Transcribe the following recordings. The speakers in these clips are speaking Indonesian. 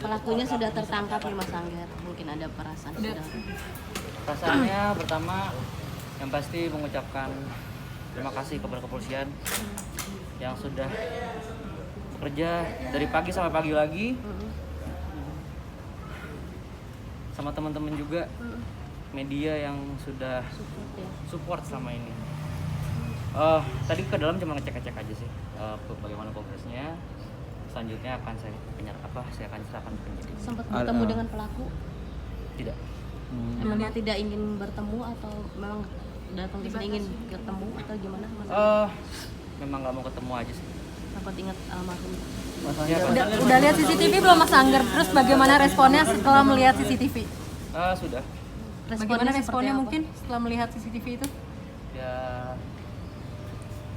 Pelakunya sudah tertangkap nih Mas Angger, mungkin ada perasaan sudah. Perasaannya pertama yang pasti mengucapkan terima kasih kepada kepolisian yang sudah bekerja dari pagi sampai pagi lagi, sama teman-teman juga media yang sudah support selama ini. Tadi ke dalam cuma ngecek-ngecek aja sih bagaimana progresnya. Selanjutnya akan saya akan serahkan ke penyidik. Sempat bertemu dengan pelaku? Tidak. Memang tidak ingin bertemu atau memang datang ke sini ingin ketemu atau gimana Mas? Memang nggak mau ketemu aja sih. Sempat ingat almarhum. Udah lihat CCTV belum Mas Angger? Terus bagaimana responnya setelah melihat CCTV? Sudah. Bagaimana responnya mungkin setelah melihat CCTV itu? Ya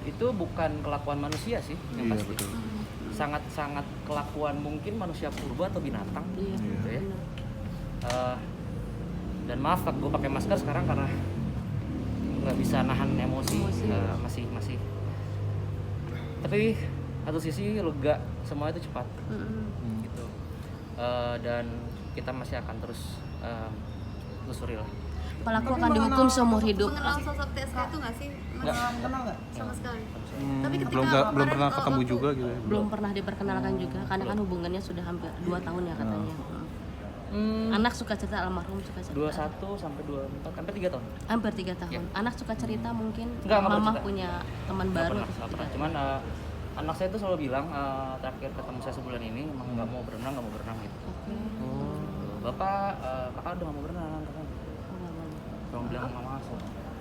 itu bukan kelakuan manusia sih yang pasti. Betul. Sangat kelakuan mungkin manusia purba atau binatang gitu ya. Dan maaf gue pakai masker sekarang karena nggak bisa nahan emosi. Masih tapi satu sisi lega, semua itu cepat gitu. Dan kita masih akan terus telusuri lah. Pelaku akan dihukum seumur hidup. Mengenal sosok TSK itu nggak sih? Kenal nggak? Sama sekali. Tapi ketika belum pernah ketemu juga gitu ya. Belum pernah diperkenalkan juga karena kan hubungannya sudah hampir 2 tahun ya katanya. Anak suka cerita, almarhum suka cerita. 21 sampai 24 sampai 3 tahun. Hampir 3 tahun. Anak suka cerita mungkin Nggak mama cerita. punya teman baru. Nggak pernah. Cuman anak saya itu selalu bilang terakhir ketemu saya sebulan ini emang nggak mau berenang gitu. Bapak, kakak udah nggak mau berenang katanya. Tolong bilang sama mama.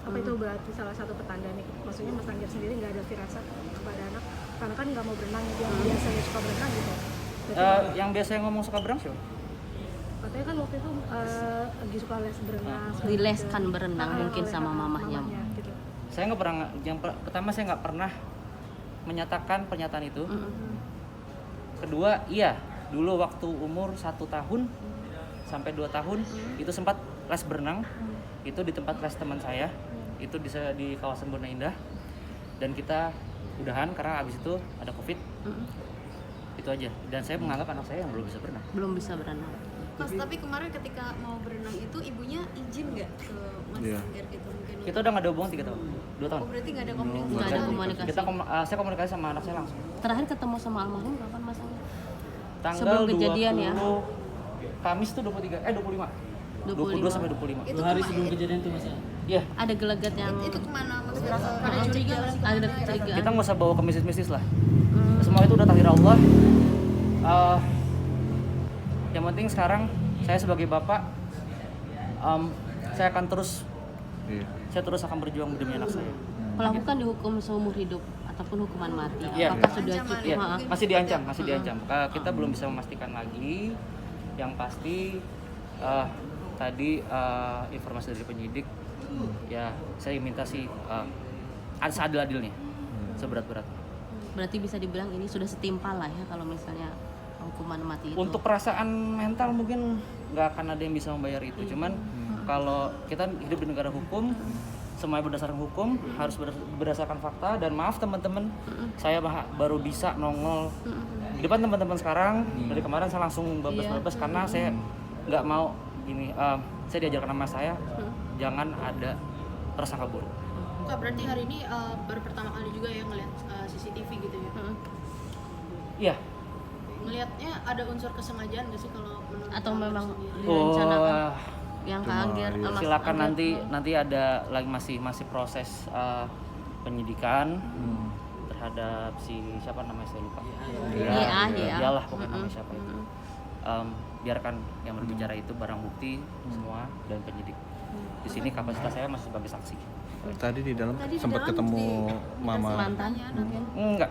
Apa itu berarti salah satu petanda nih? Maksudnya Mas Angger sendiri nggak ada firasat kepada anak karena kan nggak mau berenang, yang biasanya suka berenang gitu. Yang biasanya ngomong suka berenang siapa? Katanya kan waktu itu lagi suka les berenang. Dileskan berenang mungkin sama mamahnya. Gitu. Saya nggak pernah. Pertama saya nggak pernah menyatakan pernyataan itu. Kedua, iya dulu waktu umur 1 tahun sampai 2 tahun itu sempat les berenang. Itu di tempat les teman saya, itu di kawasan Bona Indah, dan kita udahan karena abis itu ada COVID. Itu aja, dan saya menganggap anak saya yang belum bisa berenang. Belum bisa berenang. Mas, tapi kemarin ketika mau berenang itu ibunya izin nggak ke Mas Angger gitu mungkin? Kita udah nggak ada hubungan 3 tahun, 2 tahun. Oh, berarti nggak ada komunikasi? Nggak ada komunikasi. Saya komunikasi sama anak saya langsung. Terakhir ketemu sama almarhum kapan Mas Angger? Tanggal Sebelum kejadian 20, ya? Kamis tuh 25. 22 sampai 25. Itu 2 hari sebelum kejadian itu Mas. Iya. Ada gelagat yang Itu kemana maksudnya? Ada curiga nggak sih? ada kecurigaan. Kita nggak usah bawa ke mistis-mistis lah. Semua itu udah takdir Allah. Yang penting sekarang saya sebagai bapak, saya akan terus akan berjuang demi anak saya. Pelaku kan dihukum seumur hidup ataupun hukuman mati. Iya. Apakah sudah Ancaman cukup? ya? Ha-ha. Masih diancam. Kita belum bisa memastikan lagi. Yang pasti tadi informasi dari penyidik, ya saya minta sih seadil-adilnya, seberat-berat. Berarti bisa dibilang ini sudah setimpal lah ya kalau misalnya hukuman mati itu. Untuk perasaan mental mungkin nggak akan ada yang bisa membayar itu. Cuman kalau kita hidup di negara hukum, semuanya berdasarkan hukum, harus berdasarkan fakta. Dan maaf teman-teman, saya baru bisa nongol di depan teman-teman sekarang. Dari kemarin saya langsung bablas karena saya nggak mau ini. Saya diajarkan sama saya, jangan ada prasangka buruk. Kak, berarti hari ini baru pertama kali juga ya ngeliat CCTV gitu ya? Iya. Ngeliatnya ada unsur kesengajaan nggak sih kalau menurut atau Kak memang sendiri? direncanakan yang Kak Angger Mas Silakan Angger, nanti ada lagi masih proses penyidikan terhadap si siapa namanya saya lupa. Iyalah pokoknya namanya siapa itu. Biarkan yang berbicara itu barang bukti semua dan penyidik. Di sini kapasitas saya masih sebagai saksi. Tadi di dalam Tadi di sempat dalam ketemu mama. mantannya mungkin. Enggak.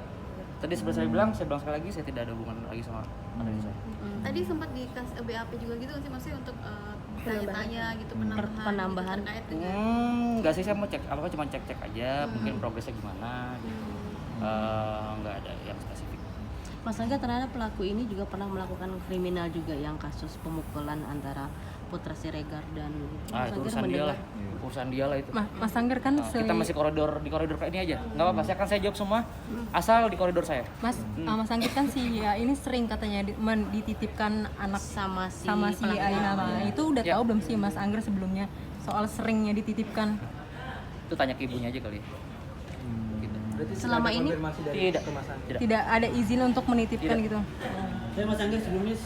Tadi seperti saya bilang sekali lagi saya tidak ada hubungan lagi sama anak saya. Tadi sempat dikasih BAP juga gitu nggak sih maksudnya untuk tanya-tanya gitu Penambahan. gitu, terkait dengan Enggak sih, saya mau cek apa cuma cek aja mungkin progresnya gimana gitu. Enggak ada yang spesifik. Mas Angga ternyata pelaku ini juga pernah melakukan kriminal juga yang kasus pemukulan antara Putra Siregar dan Ah, itu urusan dia lah. Urusan dia lah itu. Mas Angger kan Kita masih di koridor kayak ini aja. Nggak apa-apa, saya jawab semua asal di koridor saya. Mas Angger kan ya ini sering katanya dititipkan anak sama si Aina. Nah, itu udah Ya. tahu belum sih Mas Angger sebelumnya soal seringnya dititipkan? Itu tanya ke ibunya aja kali. Gitu. selama ini Tidak. Tidak ada izin untuk menitipkan Tidak. gitu. Dan Mas Angger sebelumnya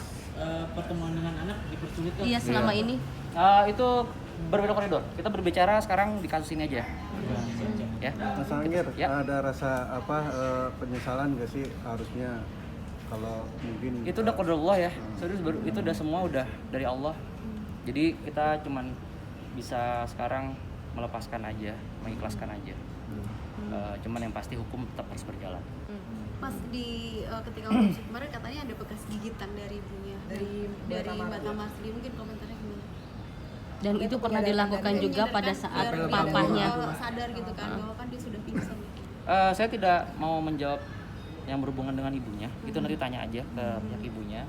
pertemuan dengan anak dipersulit kan? iya selama ini Itu berbeda koridor. Kita berbicara sekarang di kasus ini aja. Ya. Mas Angger, Ya. ada rasa penyesalan nggak sih harusnya kalau mungkin Itu udah qadar Allah ya. Serius itu udah semua udah dari Allah. Jadi kita cuman bisa sekarang melepaskan aja, mengikhlaskan aja. Cuman yang pasti hukum tetap harus berjalan. Pas di ketika otopsi kemarin katanya ada bekas gigitan dari ibunya dari Mbak Tamar sendiri, mungkin komentarnya gimana? dan itu pernah dilakukan juga pada saat Biar papahnya sadar gitu kan bahwa kan dia sudah pingsan. Saya tidak mau menjawab yang berhubungan dengan ibunya. Itu nanti tanya aja ke pihak ibunya.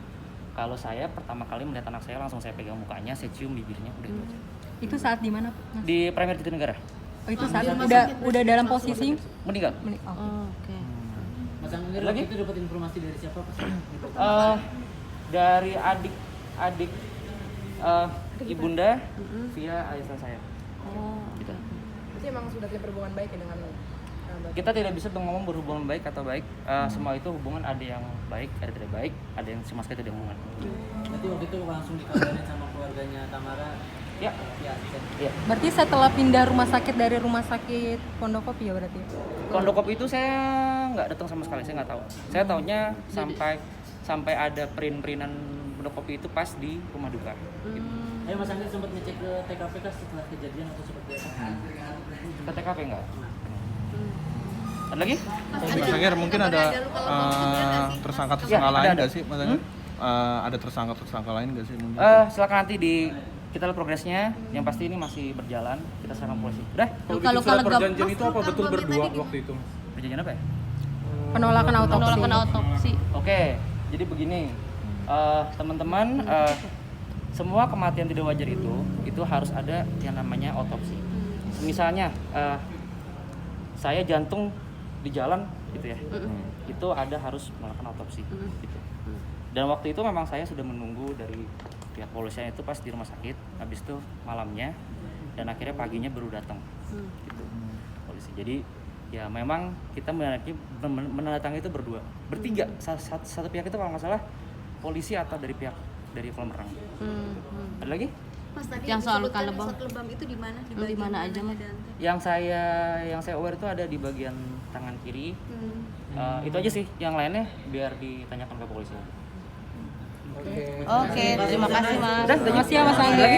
Kalau saya pertama kali melihat anak saya langsung saya pegang mukanya, saya cium bibirnya, udah itu aja. Itu saat di mana, Mas? Di Premier Jatinegara. Oh, itu saat udah dalam posisi Meninggal. oke. Mas Angger Lagi? itu dapat informasi dari siapa Pak? Dari adik ibunda via ayah saya. Gitu. Berarti emang sudah tidak berhubungan baik ya dengan Kita tidak bisa ngomong berhubungan baik atau baik. Semua itu hubungan ada yang baik, ada tidak baik, ada yang sama sekali tidak hubungan. Berarti waktu itu langsung dikabarin sama keluarganya Tamara. Ya. Ya. Berarti setelah pindah rumah sakit dari rumah sakit Pondokopi ya berarti? Pondokopi itu saya nggak datang sama sekali, saya nggak tahu. Saya taunya sampai ada print-printan Pondokopi itu pas di rumah duka. Gitu. Ayo Mas Angger sempat ngecek ke TKP kah setelah kejadian atau seperti apa? Ke TKP nggak? Ada lagi? Mas Angger mungkin ada tersangka-tersangka lain nggak sih Mas Angger? Ada tersangka-tersangka lain nggak sih mungkin? Silakan nanti kita lihat progresnya. Yang pasti ini masih berjalan. Kita serahkan polisi. Udah? Kalau perjanjian itu apa betul berdua waktu itu? Perjanjian apa ya? Penolakan autopsi. Oke, jadi begini, teman-teman, semua kematian tidak wajar itu harus ada yang namanya otopsi. Misalnya, saya jantung di jalan, gitu ya, itu harus melakukan otopsi. Gitu. Dan waktu itu memang saya sudah menunggu dari pihak polisian itu pas di rumah sakit, habis itu malamnya, dan akhirnya paginya baru datang, gitu, polisi. Jadi ya memang kita menandatangani itu bertiga, satu pihak itu kalau nggak salah polisi atau dari pihak dari kolam renang. Ada lagi? Mas tadi Yang soal disebutkan luka lebam. lebam itu di mana? Di Di bagian mana aja, Mas? Dan- Yang saya aware itu ada di bagian tangan kiri. Itu aja sih, yang lainnya biar ditanyakan ke polisi. Oke, terima kasih Mas. Terima kasih ya Mas Angger.